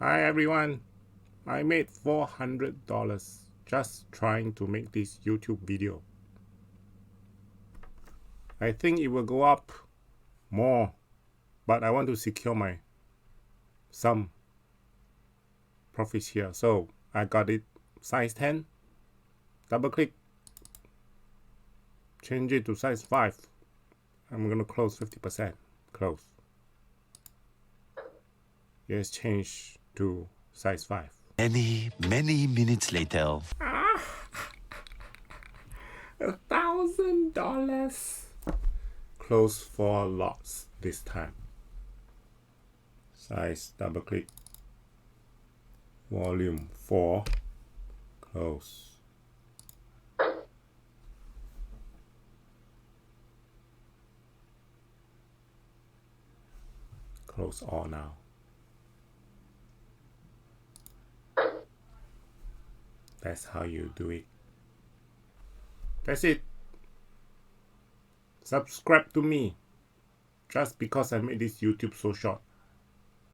Hi everyone, I made $400 just trying to make this YouTube video. I think it will go up more, but I want to secure some profits here. So I got it size 10, double click, change it to size 5. I'm gonna close 50%, close. Yes, change to size 5. Many minutes later. $1,000. Close 4 lots this time. Size, double click, volume 4, close. Close all now. That's how you do it. That's it. Subscribe to me just because I made this YouTube so short.